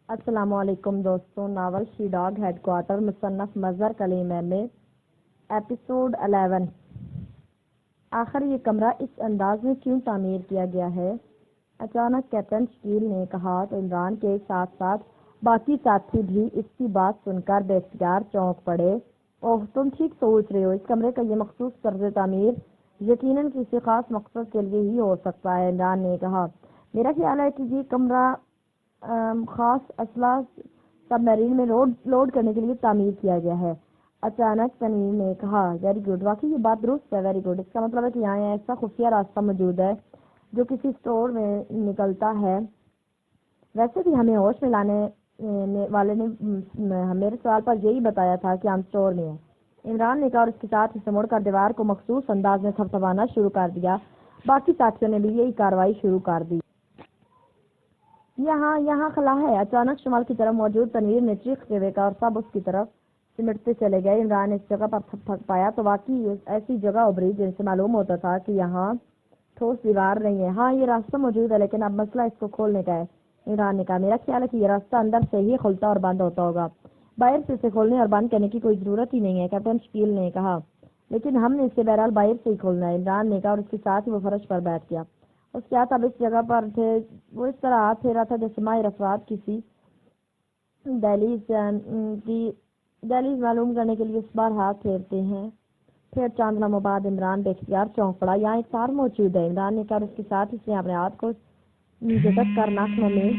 السلام علیکم دوستوں، ناول شی ڈاگ ہیڈ کوارٹر مصنف مظہر کلیم میں ایپیسوڈ 11۔ آخر یہ کمرہ اس انداز میں کیوں تعمیر کیا گیا ہے؟ اچانک کیپٹن شکیل نے کہا تو عمران کے ساتھ ساتھ باقی ساتھی بھی اس کی بات سن کر بے اختیار چونک پڑے۔ اوہ، تم ٹھیک سوچ رہے ہو، اس کمرے کا یہ مخصوص طرز تعمیر یقیناً کسی خاص مقصد کے لیے ہی ہو سکتا ہے، عمران نے کہا۔ میرا خیال ہے کہ یہ کمرہ خاص اسلحہ سب میرین میں لوڈ کرنے کے لیے تعمیر کیا گیا ہے، اچانک تنویر نے کہا۔ ویری گڈ، واقعی یہ بات درست ہے، ویری گڈ۔ اس کا مطلب ہے کہ یہاں ایسا خفیہ راستہ موجود ہے جو کسی اسٹور میں نکلتا ہے۔ ویسے بھی ہمیں ہوش میں لانے والے نے میرے سوال پر یہی بتایا تھا کہ ہم اسٹور میں ہیں، عمران نے کہا، اور اس کے ساتھ اسے مڑ کر دیوار کو مخصوص انداز میں تھپتھپانا شروع کر دیا۔ باقی ساتھیوں نے بھی یہی کارروائی شروع کر دی۔ یہاں خلا ہے، اچانک شمال کی طرف موجود تنویر نے چیختے ہوئے کہا، اور سب اس کی طرف سمٹتے چلے گئے۔ عمران نے اس جگہ پر تھک پایا تو واقعی ایسی جگہ ابھری جن سے معلوم ہوتا تھا کہ یہاں ٹھوس دیوار نہیں ہے۔ ہاں، یہ راستہ موجود ہے، لیکن اب مسئلہ اس کو کھولنے کا ہے، عمران نے کہا۔ میرا خیال ہے کہ یہ راستہ اندر سے ہی کھلتا اور بند ہوتا ہوگا، باہر سے اسے کھولنے اور بند کرنے کی کوئی ضرورت ہی نہیں ہے، کیپٹن شکیل نے کہا۔ لیکن ہم نے اسے بہرحال باہر سے ہی کھولنا ہے، عمران نے کہا، اور اس کے ساتھ ہی وہ فرش پر بیٹھ گیا۔ اس کے ہاتھ اب اس جگہ پر تھے، وہ اس طرح ہاتھ پھیرا تھا جیسے ماہر افراد کسی دہلیز معلوم کرنے کے لیے اس بار ہاتھ پھیرتے ہیں۔ پھر چند لمحوں بعد عمران بے اختیار چونک پڑا۔ یہاں ایک تار موجود ہے، عمران نے کہا، اس کے ساتھ اس نے اپنے ہاتھ کو جھٹک کر ناخنوں میں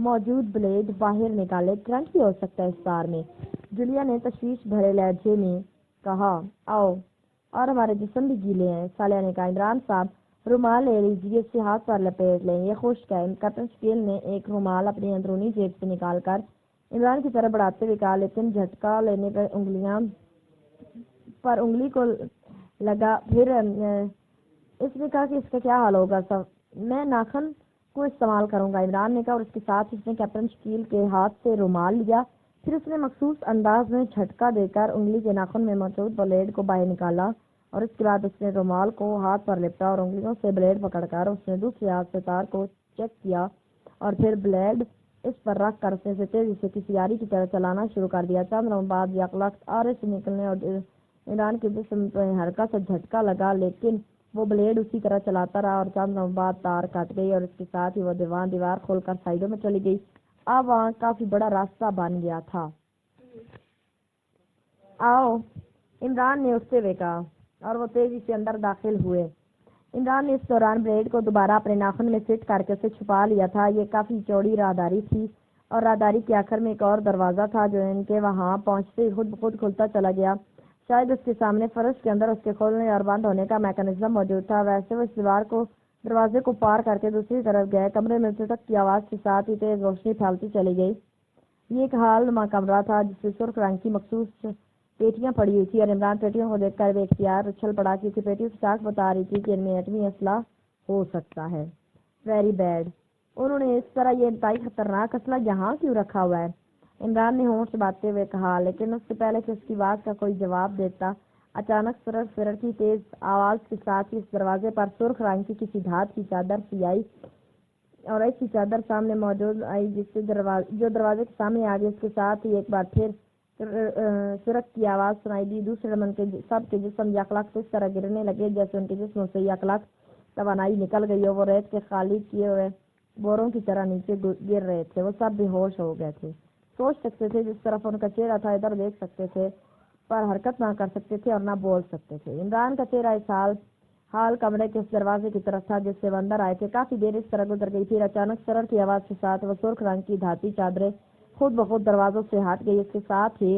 موجود بلیڈ باہر نکالے۔ کرنٹ بھی ہو سکتا ہے اس تار میں، جولیا نے تشویش بھرے لہجے میں کہا۔ آؤ، اور ہمارے جسم بھی گیلے ہیں، سالیہ نے کہا۔ عمران صاحب، رومال لے لیجیے، اسے ہاتھ پر لپیٹ لیں، یہ خشک ہے، کیپٹن شکیل نے ایک رومال اپنی اندرونی جیب سے نکال کر عمران کی طرف بڑھاتے ہوئے کہا، لیکن جھٹکا لینے پر انگلی کو لگا۔ پھر اس نے کہا کہ اس کا کیا حال ہوگا؟ میں ناخن کو استعمال کروں گا، عمران نے کہا، اور اس کے ساتھ اس نے کیپٹن شکیل کے ہاتھ سے رومال لیا۔ پھر اس نے مخصوص انداز میں جھٹکا دے کر انگلی کے ناخن میں موجود بلیڈ کو باہر نکالا، اور اس کے بعد اس نے رومال کو ہاتھ پر لپٹا اور انگلیوں سے بلیڈ پکڑ کر اس نے دوسرے ہاتھ سے تار کو چیک کیا، اور پھر بلیڈ اس پر رکھ کر اس نے تیزی سے کسی آری کی طرح چلانا شروع کر دیا۔ چند لمحوں بعد یکلخت آرے سے نکلنے اور عمران کے جسم پہ ہلکا سا جھٹکا لگا، لیکن وہ بلیڈ اسی طرح چلاتا رہا، اور چند لمحوں بعد تار کٹ گئی اور اس کے ساتھ ہی وہ دیوار کھول کر سائڈوں میں چلی گئی۔ اب وہاں کافی بڑا راستہ بن گیا تھا۔ آؤ، عمران نے اٹھتے ہوئے کہا، اور وہ تیزی سے اندر داخل ہوئے۔ عمران نے اس دوران بلیڈ کو دوبارہ اپنے ناخن میں فٹ کر کے اسے چھپا لیا تھا۔ یہ کافی چوڑی راہداری تھی، اور راہداری کے آخر میں ایک اور دروازہ تھا جو ان کے وہاں پہنچتے ہی خود بخود کھلتا چلا گیا۔ شاید اس کے سامنے فرش کے اندر اس کے کھولنے اور بند ہونے کا میکانزم موجود تھا۔ ویسے وہ اس دروازے کو پار کر کے دوسری طرف گئے۔ کمرے میں چٹک کی آواز کے ساتھ ہی تیز روشنی پھیلتی چلی گئی۔ یہ ایک ہال نما کمرہ تھا جس سے سرخ رنگ کی مخصوص پیٹیاں پڑی ہوئی تھی، اور عمران پیٹیوں کو دیکھ کر بے اختیار اچھل پڑا، کیونکہ پیٹیوں کی ساکھ بتا رہی تھی کہ ان میں ایٹمی اسلحہ ہو سکتا ہے۔ ویری بیڈ، انہوں نے اس طرح یہ انتہائی خطرناک اسلحہ یہاں کیوں رکھا ہوا ہے؟ عمران نے ہونٹ چباتے ہوئے کہا، لیکن اس سے پہلے کہ اس کی بات کا کوئی جواب دیتا، اچانک سرر کی تیز آواز کے ساتھ ہی اس دروازے پر سرخ رنگ کی کسی دھات کی چادر سی آئی، اور ایسی چادر سامنے موجود آئی جو دروازے کے سامنے آ گئی۔ اس کے ساتھ ہی ایک بار پھر سرک کی آواز سنائی دی۔ دوسرے لمحے کے سب کے جسم یکلخت اس طرح گرنے لگے جیسے ان کے جسموں سے یکلخت توانائی نکل گئی ہو، وہ ریت کے خالی کیے ہوئے بوروں کی طرح نیچے گر رہے تھے۔ وہ سب بے ہوش ہو گئے تھے، سوچ سکتے تھے جس طرف ان کا چہرہ تھا، ادھر دیکھ سکتے تھے پر حرکت نہ کر سکتے تھے اور نہ بول سکتے تھے۔ عمران کا چہرہ اس حال کمرے کے اس دروازے کی طرف تھا جس سے وہ اندر آئے تھے۔ کافی دیر اس طرح گزر گئی، پھر اچانک سرر کی آواز کے ساتھ وہ سرخ رنگ کی دھاتی چادریں خود بخود دروازوں سے ہٹ گئی۔ اس کے ساتھ ہی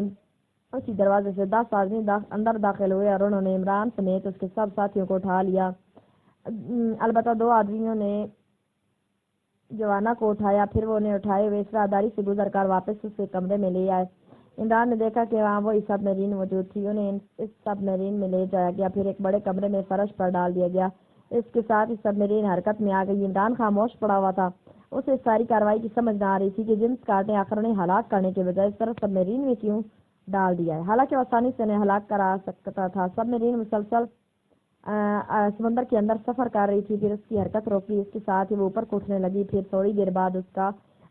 اسی دروازے سے 10 آدمی اندر داخل ہوئے، اور انہوں نے عمران سمیت اس کے سب ساتھیوں کو اٹھا لیا۔ البتہ 2 آدمیوں نے جوانا کو اٹھایا، پھر وہ انہیں اٹھائے ہوئے اس راہداری سے گزر کر واپس اس کے کمرے میں لے آئے۔ عمران نے دیکھا کہ وہاں وہی سب میرین موجود تھی، انہیں اس سب میرین میں لے جایا گیا، پھر ایک بڑے کمرے میں فرش پر ڈال دیا گیا۔ اس کے ساتھ ہی سب میرین حرکت میں آ گئی۔ عمران خاموش پڑا ہوا تھا، اسے اس ساری کارروائی کی سمجھ نہ آ رہی تھی کہ جیمز کارٹ نے آخر انہیں ہلاک کرنے کے بجائے اس طرح سب میرین میں کیوں ڈال دیا ہے، حالانکہ وہ آسانی سے انہیں ہلاک کرا سکتا تھا۔ سب میرین مسلسل سمندر کے اندر سفر کر رہی تھی، پھر اس کی حرکت روکی، اس کے ساتھ ہی وہ اوپر کو اٹھنے لگی، پھر تھوڑی دیر بعد اس کا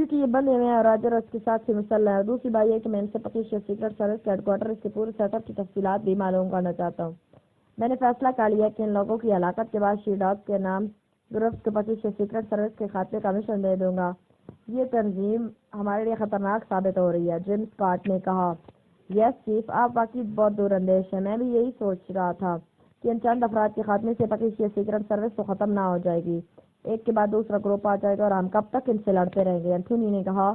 کیونکہ یہ بندے میں اور راجر اس کے ساتھ سے مسلح ہے، اور دوسری بات یہ کہ میں ان سے پاکستان سیکرٹ سروس کے ہیڈ کوارٹر اس کے پورے سیٹ اپ کی تفصیلات بھی معلوم کرنا چاہتا ہوں۔ میں نے فیصلہ کر لیا کہ ان لوگوں کی ہلاکت کے بعد شی ڈاگ کے نام گروپ کے پاکستان سیکرٹ سروس کے خاتمے کا مشن دے دوں گا۔ یہ تنظیم ہمارے لیے خطرناک ثابت ہو رہی ہے، جیم اسکاٹ نے کہا۔ یس چیف، آپ واقعی بہت دور اندیش ہیں، میں بھی یہی سوچ رہا تھا کہ ان چند افراد کے خاتمے سے پاکستان سیکرٹ سروس تو ختم نہ ہو جائے گی، ایک کے بعد دوسرا گروپ آ جائے گا اور ہم کب تک ان سے لڑتے رہیں گے، انتھونی نے کہا،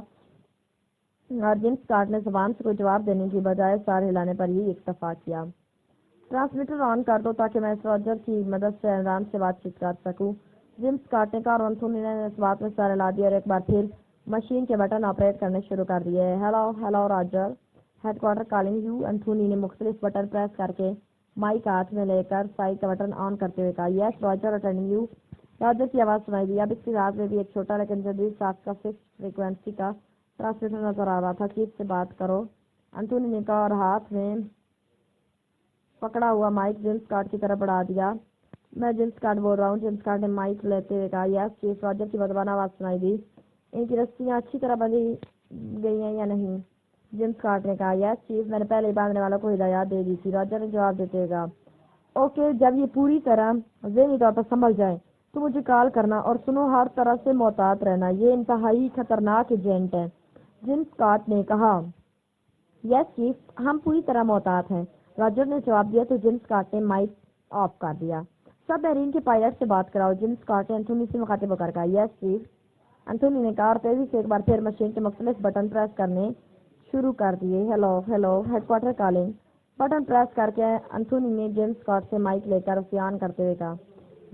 اور جیم اسکاٹ نے زبان سے کوئی جواب دینے کی بجائے سار ہلانے پر ہی اکتفا کیا۔ ٹرانسمیٹر آن کر دو تاکہ میں اس راجر کی مدد سے عمران سے بات چیت کر سکوں، جیم اسکاٹ نے کہا، اور انتھونی نے اس بات میں سر ہلا دیا اور ایک بار پھر مشین کے بٹن آپریٹ کرنے شروع کر دیے۔ Hello Roger, headquarter calling you, Anthony نے مختلف بٹن پریس کر کے مائک ہاتھ میں لے کر سائیڈ کا بٹن آن کرتے ہوئے کہا، یس راجر اٹینڈنگ یو۔ راجر کی آواز سنائی دی۔ اب اس کے ہاتھ میں بھی ایک چھوٹا لیکن جدید ساخت کا فکس فریکوینسی کا ٹرانسمیٹر نظر آ رہا تھا۔ کیپ سے بات کرو، انتھونی نے کہا، اور ہاتھ میں پکڑا ہوا مائک جیم اسکاٹ کی طرف بڑھا دیا۔ میں جیم اسکاٹ بول رہا ہوں، جیم اسکاٹ نے مائک لیتے ہوئے کہا، یس چیف۔ راجر کی بدبانہ آواز سنائی دی۔ ان کی رسیاں اچھی طرح بندھی گئی ہیں یا نہیں؟ جیم اسکاٹ نے کہا، یس چیف، میں نے پہلے ہی باندھنے والوں کو ہدایات دے دی تھی۔ راجر نے جواب دیتے ہوئے کہا، اوکے، جب یہ پوری طرح ذہنی طور پر سنبھل جائے تو مجھے کال کرنا، اور سنو، ہر طرح سے محتاط رہنا، یہ انتہائی خطرناک ایجنٹ ہے۔ جیم اسکاٹ نے کہا، یس چیف، ہم پوری طرح محتاط ہیں، راجر نے جواب دیا تو جیم اسکاٹ نے مائک آف کر دیا۔ سب میرین کے پائلٹ سے بات کراؤ، جیم اسکاٹ نے انتھونی سے مخاطب ہو کر کہا، یس چیف۔ انتھونی نے کہا، اور تیزی سے ایک بار پھر مشین کے مختلف بٹن پریس کرنے شروع کر دیے۔ Hello, headquarter calling. Button press کر کے انتھونی نے جیم اسکاٹ سے مائک لے کر اسے آن کرتے ہوئے کہا،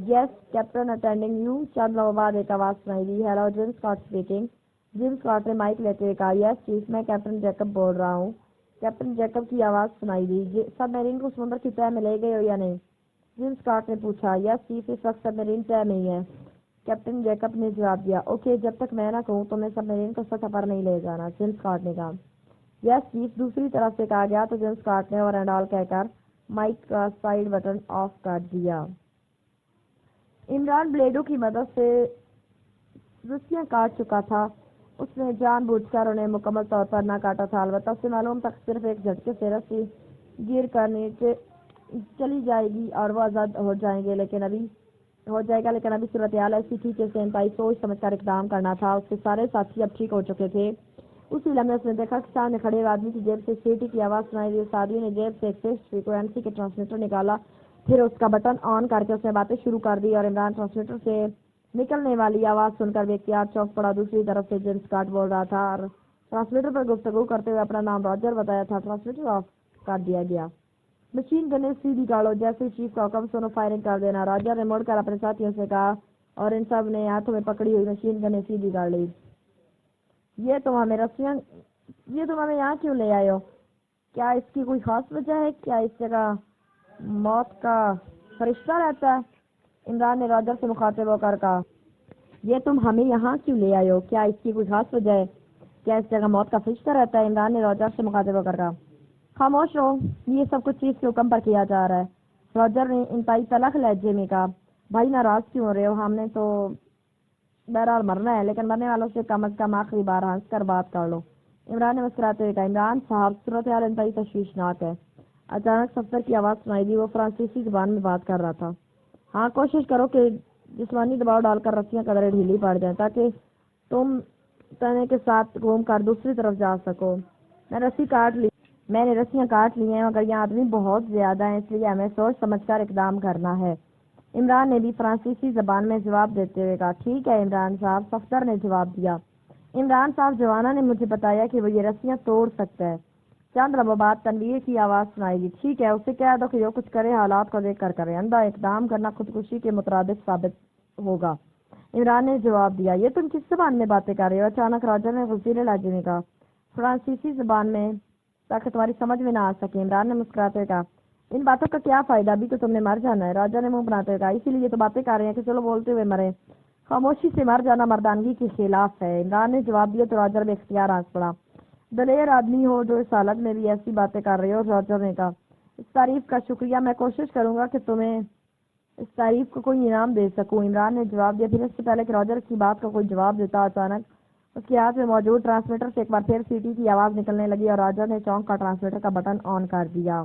یس کیپٹن اٹینڈنگ یو۔ چند لمحوں بعد ایک آواز سنائی دی، ہیلو، جیم اسکاٹ اسپیکنگ۔ جیم اسکاٹ نے مائک لیتے ہوئے کہا، یس چیف، میں کیپٹن جیکب بول رہا ہوں۔ کیپٹن جیکب کی آواز سنائی دی، سب میرین کو سمندر کی تہہ میں لے گئے ہو یا نہیں؟ جیم اسکاٹ نے پوچھا۔ یس چیف، اس وقت سب میرین تہہ میں ہی ہے، کیپٹن جیکب نے جواب دیا۔ اوکے، جب تک میں نہ کہوں تو میں سب میرین کو سطح پر نہیں لے جانا، جیم اسکاٹ نے کہا۔ یس چیف، دوسری طرف سے کہا گیا تو جیم اسکاٹ نے اوور اینڈ آل کہہ کر مائک کا سائیڈ بٹن آف کر دیا۔ عمران بلیڈوں کی مدد سے رسیاں کاٹ چکا تھا، اس نے جان بوجھ کر انہیں مکمل طور پر نہ کاٹا تھا، البتہ اسے معلوم تھا کہ صرف ایک جھٹکے سے رسی گر کر نیچے چلی جائے گی اور وہ آزاد ہو جائیں گے، لیکن ابھی صورتحال ایسی تھی کہ اسے انتہائی سوچ سمجھ کر اقدام کرنا تھا۔ اس کے سارے ساتھی اب ٹھیک ہو چکے تھے۔ اسی لمحے اس نے دیکھا کہ سامنے کھڑے ہوئے آدمی کی جیب سے سیٹی کی آواز سنائی دی۔ اس آدمی نے جیب سے ایک فکس فریکوینسی کے ٹرانسمیٹر نکالا، پھر اس کا بٹن آن کر کے اس نے باتیں شروع کر دی، اور عمران ٹرانسمیٹر سے نکلنے والی آواز سن کر بے اختیار چونک پڑا۔ دوسری طرف سے جیم اسکاٹ بول رہا تھا اور ٹرانسمیٹر پر گفتگو کرتے ہوئے اپنا نام راجر بتایا تھا۔ ٹرانسمیٹر آف کر دیا گیا۔ مشین گنیں سیدھی گاڑو، جیسے چیف کا حکم سنو، فائرنگ کر دینا، راجر نے مڑ کر اپنے ساتھیوں سے کہا، اور ان سب نے ہاتھوں میں پکڑی ہوئی مشین گنیں سیدھی گاڑ لی۔ یہ تم ہمیں یہاں کیوں لے آئے ہو؟ کیا اس کی کوئی خاص وجہ ہے؟ کیا اس جگہ موت کا فرشتہ رہتا ہے؟ عمران نے راجر سے مخاطب ہو کر کہا، یہ تم ہمیں یہاں کیوں لے آئے ہو؟ کیا اس کی کوئی خاص وجہ ہے؟ کیا اس جگہ موت کا فرشتہ رہتا ہے؟ عمران نے راجر سے مخاطب ہو کر کہا، خاموش رہو، یہ سب کچھ چیف کے حکم پر کیا جا رہا ہے۔ راجر نے انتہائی تلخ لہجے میں کہا، بھائی ناراض کیوں ہو رہے ہو؟ ہم نے تو بہرحال مرنا ہے، لیکن مرنے والوں سے کم از کم آخری بار ہنس کر بات کر لو۔ عمران نے مسکراتے ہوئے کہا، عمران صاحب، صورتحال انتہائی تشویشناک ہے۔ اچانک صفدر کی آواز سنائی دی، وہ فرانسیسی زبان میں بات کر رہا تھا۔ ہاں، کوشش کرو کہ جسمانی دباؤ ڈال کر رسیاں قدرے ڈھیلی پڑ جائیں تاکہ تم تنے کے ساتھ گھوم کر دوسری طرف جا سکو۔ میں نے رسیاں کاٹ لی ہیں، مگر یہاں آدمی بہت زیادہ ہیں، اس لیے ہمیں سوچ سمجھ کر اقدام کرنا ہے۔ عمران نے بھی فرانسیسی زبان میں جواب دیتے ہوئے کہا، ٹھیک ہے عمران صاحب، صفدر نے جواب دیا۔ عمران صاحب، جوانا نے مجھے بتایا کہ وہ یہ رسیاں توڑ سکتا ہے۔ چند لمحوں بعد تنویر کی آواز سنائی دی، ٹھیک ہے، اسے کہہ دو کہ جو کچھ کرے حالات کو دیکھ کر کرے، اندھا اقدام کرنا خودکشی کے مترادف ثابت ہوگا۔ عمران نے جواب دیا، یہ تم کس زبان میں باتیں کر رہے ہو؟ اچانک راجر نے غصیلے لہجے میں کہا، فرانسیسی زبان میں، تاکہ تمہاری سمجھ میں نہ آ سکے۔ عمران نے مسکراتے ہوئے کہا، ان باتوں کا کیا فائدہ، ابھی تو تم نے مر جانا ہے۔ راجر نے منہ بناتے ہوئے کہا، اسی لیے تو باتیں کر رہے ہیں کہ چلو بولتے ہوئے مرے، خاموشی سے مر جانا مردانگی کے خلاف ہے۔ عمران نے جواب دیا تو راجر بے اختیار ہنس پڑا، دلیر آدمی ہو جو اس حالت میں بھی ایسی باتیں کر رہے ہو۔ راجر نے کہا، اس تعریف کا شکریہ، میں کوشش کروں گا کہ تمہیں اس تعریف کو کوئی انعام دے سکوں۔ عمران نے جواب دیا، پھر اس سے پہلے کہ راجر کی بات کا کوئی جواب دیتا، اچانک اس کے ہاتھ میں موجود ٹرانسمیٹر سے ایک بار پھر سیٹی کی آواز نکلنے لگی اور راجر نے چونک کا ٹرانسمیٹر کا بٹن آن کر دیا۔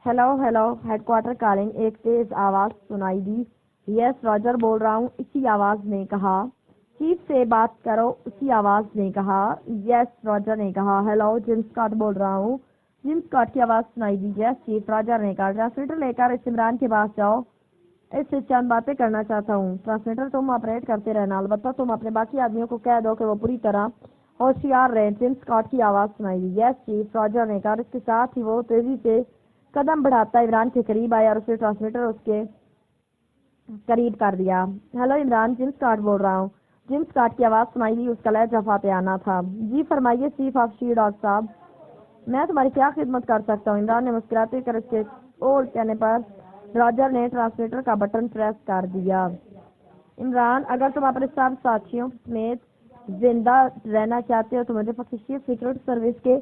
Hello hello, headquarter calling, ایک تیز آواز سنائی دی۔ یس راجر بول رہا ہوں، اسی آواز نے کہا۔ چیف سے بات کرو، اسی آواز نے کہا۔ یس راجر نے کہا۔ ہیلو، جیم اسکاٹ بول رہا ہوں۔ جیم اسکاٹ کی آواز سنائی دی۔ یس چیف، راجر نے کہا۔ ٹرانسمیٹر لے کر اس عمران کے پاس جاؤ، اس سے چند باتیں کرنا چاہتا ہوں۔ ٹرانسمیٹر تم آپریٹ کرتے رہنا، البتہ تم اپنے باقی آدمیوں کو کہہ دو کہ وہ پوری طرح ہوشیار رہیں۔ جیم اسکاٹ کی آواز سنائی دی۔ یس چیف، راجر نے کہا۔ اس کے ساتھ ہی وہ تیزی سے قدم بڑھاتا عمران کے قریب آیا اور اسے ٹرانسمیٹر اس کے قریب کر دیا۔ ہیلو عمران، جیم اسکاٹ بول رہا ہوں۔ جیم اسکاٹ کی آواز سنائی دی، اس کا لہجہ فاتحانہ تھا۔ جی فرمائیے چیف آف شی ڈاگ صاحب، میں تمہاری کیا خدمت کر سکتا ہوں؟ عمران نے مسکراتے کر اس کے اور کہنے پر راجر نے ٹرانسمیٹر کا بٹن پریس کر دیا۔ عمران، اگر تم اپنے سب ساتھیوں سمیت زندہ رہنا چاہتے ہو تو مجھے پاکستان سیکرٹ سروس کے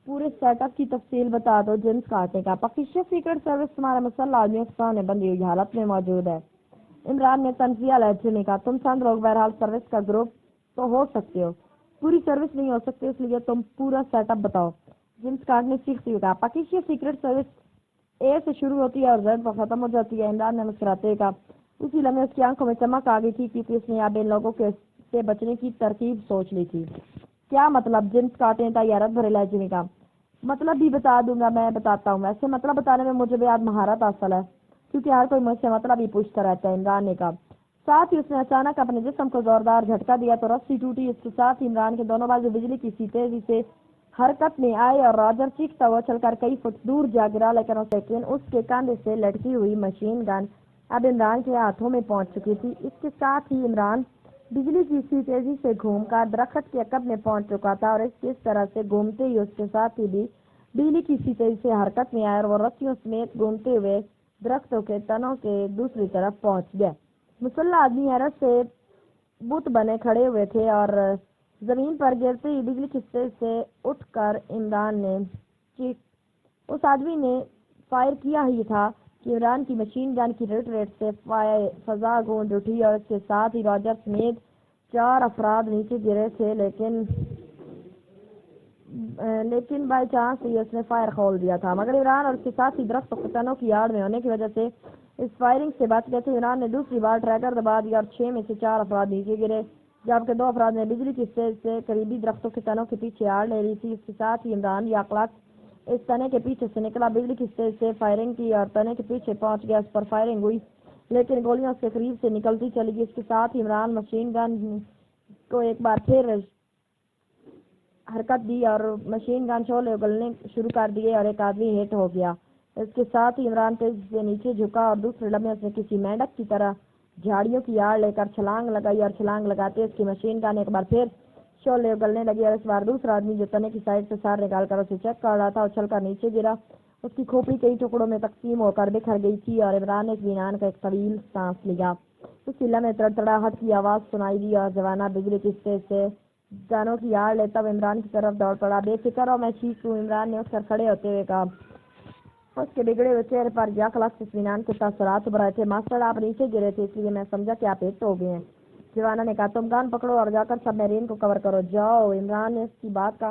پورے سیٹ اپ کی تفصیل بتا دو۔ جیم اسکاٹ نے کہا۔ پاکستان سیکرٹ سروس تمہارے مسلح آدمیوں کے سامنے بندی ہوئی حالت میں موجود ہے۔ عمران نے تنزیہ لہجے میں کہا۔ تم چند لوگ بہرحال سروس کا گروپ تو ہو سکتے ہو، پوری سروس نہیں ہو سکتے، اس لیے تم پورا سیٹ اپ بتاؤ۔ جیم اسکاٹ نے چیختے ہوئے کہا۔ پاکستان سیکرٹ سروس اے سے شروع ہوتی ہے اور زیڈ پر ختم ہو جاتی ہے۔ عمران نے مسکراتے ہوئے کہا۔ اسی لمحے اس کی آنکھوں میں چمک آ گئی تھی کیونکہ اس نے اب ان لوگوں سے بچنے کی ترکیب سوچ لی تھی۔ کیا مطلب؟ جیم اسکاٹ نے طیارت بھرے لہجے میں کہا۔ مطلب بھی بتا دوں گا، میں بتاتا ہوں۔ ویسے مطلب بتانے میں مجھے بے حد مہارت حاصل ہے کیونکہ ہر کوئی مجھ سے مطلب ہی پوچھتا رہتا ہے۔ عمران نے کہا۔ ساتھ ہی اس نے اچانک اپنے جسم کو زوردار جھٹکا دیا تو رسی ٹوٹی۔ اس کے ساتھ ہی عمران کے دونوں بازو بجلی کی سی تیزی سے حرکت میں آئے اور راجر چیختا ہوا چل کر کئی فٹ دور جا گرا، لیکن اس کے کاندھے سے لٹکی ہوئی مشین گن اب عمران کے ہاتھوں میں پہنچ چکی تھی۔ اس کے ساتھ ہی عمران بجلی کی سی تیزی سے گھوم کر درخت کے عقب میں پہنچ چکا تھا اور اس طرح سے گھومتے ہی اس کے ساتھ ہی بھی بجلی کی سی تیزی سے حرکت میں آیا اور وہ رسیوں سمیت گھومتے ہوئے درختوں کے تنوں کے دوسری طرف پہنچ گیا۔ مسلح آدمی حیرت سے بت بنے کھڑے ہوئے تھے اور زمین پر گرتے ہی بجلی کی تیزی سے اٹھ کر عمران نے اس آدمی نے فائر کیا ہی تھا کہ عمران کی مشین گن کی ریٹ سے فضا گونج اٹھی اور اس کے ساتھ ہی راجر سمیت 4 افراد نیچے گرے تھے، لیکن بائی چانس ہی اس نے فائر کھول دیا تھا، مگر عمران اور اس کے ساتھ ہی درخت و فتنوں کی آڑ میں ہونے کی وجہ سے اس فائرنگ سے بچ گئے تھے۔ عمران نے دوسری بار ٹریگر دبا دیا اور 6 میں سے 4 افراد نیچے گرے، جبکہ 2 افراد نے بجلی کی تیز سے قریبی درختوں کے تنوں کے پیچھے آڑ لے لی تھی۔ اس کے ساتھ ہی عمران یا اقلاق اس تنے کے پیچھے سے نکلا، بجلی کی تیز سے فائرنگ کی اور تنے کے پیچھے پہنچ گیا۔ اس پر فائرنگ ہوئی لیکن گولیاں اس کے قریب سے نکلتی چلی گئی۔ اس کے ساتھ ہی عمران مشین گن کو ایک بار پھر حرکت دی اور مشین گن شعلے اگلنے شروع کر دیے اور ایک آدمی ہٹ ہو گیا۔ اس کے ساتھ ہی عمران تیزی سے نیچے جھکا اور دوسرے لمحے اس نے کسی مینڈک کی طرح جھاڑیوں کی آڑ لے کر چھلانگ لگائی اور چھلانگ لگاتے اس کی مشین گن ایک بار پھر شعلے اگلنے لگی اور اس بار دوسرا آدمی جو تنے کی سائڈ سے سار نکال کر اسے چیک کر رہا تھا اچھل کر نیچے گرا۔ اس کی کھوپڑی کئی ٹکڑوں میں تقسیم ہو کر بکھر گئی تھی اور عمران نے اطمینان کا ایک طویل سانس لیا۔ اسی لمحے تڑتڑاہٹ کی آواز سنائی دی اور جوانہ بجلی کی تیز سے گنوں کی آڑ لیتا ہوا عمران کی طرف دوڑ پڑا۔ بے فکر ہو، میں ٹھیک ہوں، عمران نے اٹھ کر کھڑے ہوتے ہوئے کہا۔ اس کے بگڑے ہوئے چہرے پر یا خلاق اطمینان کے تاثرات ابھر رہے تھے۔ ماسٹر آپ نیچے گرے تھے اس لیے میں سمجھا کہ آپ ہٹ ہو گئے ہیں۔ جوانہ نے کہا۔ تم گن پکڑو اور جا کر سب میرین کو کور کرو، جاؤ۔ عمران نے اس کی بات کا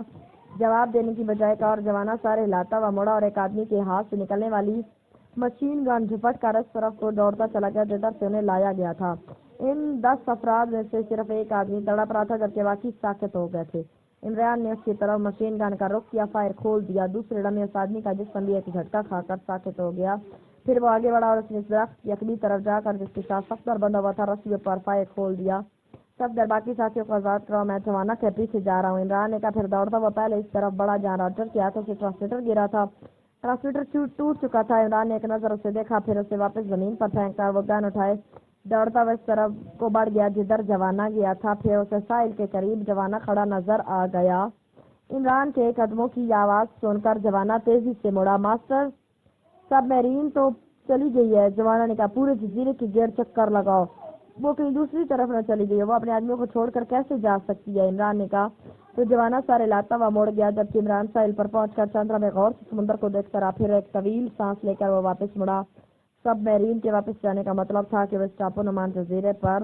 جواب دینے کی بجائے کہا اور جوانہ سارے ہلاتا ہوا مڑا اور ایک آدمی کے ہاتھ سے نکلنے والی مشین گن جھپٹ کر اس طرف کو دوڑتا چلا گیا جدھر سے انہیں لایا گیا تھا۔ ان 10 افراد میں سے صرف ایک آدمی تڑپ رہا تھا جبکہ باقی ساکت ہو گئے تھے۔ عمران نے اس کی طرف مشین گن کا رخ کیا، فائر کھول دیا۔ دوسرے لمحے اس آدمی کا جسم بھی ایک جھٹکا کھا کر ساکت ہو گیا۔ پھر وہ آگے بڑھا اور اس نے اس درخت کی اگلی طرف جا کر جس کے ساتھ صفدر بندھا ہوا تھا رسیوں پر فائر کھول دیا۔ صفدر باقی ساتھیوں کو آزاد کراؤ، میں جوانہ کے پیچھے جا رہا ہوں، عمران نے کہا۔ پھر دوڑتا ہوا پہلے اس طرف بڑھا جہاں راجر کے ہاتھوں سے ٹرانسمیٹر گرا تھا۔ ٹرانسمیٹر ٹوٹ چکا تھا۔ عمران نے ایک نظر اسے دیکھا، پھر اسے واپس زمین پر پھینک کر وہ گن اٹھائے دوڑتا ہوا اس طرف کو بڑھ گیا جدھر جوانہ گیا تھا۔ پھر اسے ساحل کے قریب جوانہ کھڑا نظر آ گیا۔ عمران کے قدموں کی آواز سن کر جوانہ تیزی سے مڑا۔ ماسٹر، سب میرین تو چلی گئی ہے، جوانہ نے کہا۔ پورے جزیرے کی گیٹ چکر لگاؤ، وہ کہیں دوسری طرف نہ چلی گئی ہے، وہ اپنے آدمیوں کو چھوڑ کر کیسے جا سکتی ہے؟ عمران نے کہا۔ تو جوانہ سارے لاتا ہوا مڑ گیا جبکہ عمران ساحل پر پہنچ کر چندرا میں غور سے سمندر کو دیکھ کر پھر ایک طویل سانس لے کر وہ واپس مڑا۔ سب میرین کے واپس جانے کا مطلب تھا کہ وہ اس ٹاپو نما جزیرے پر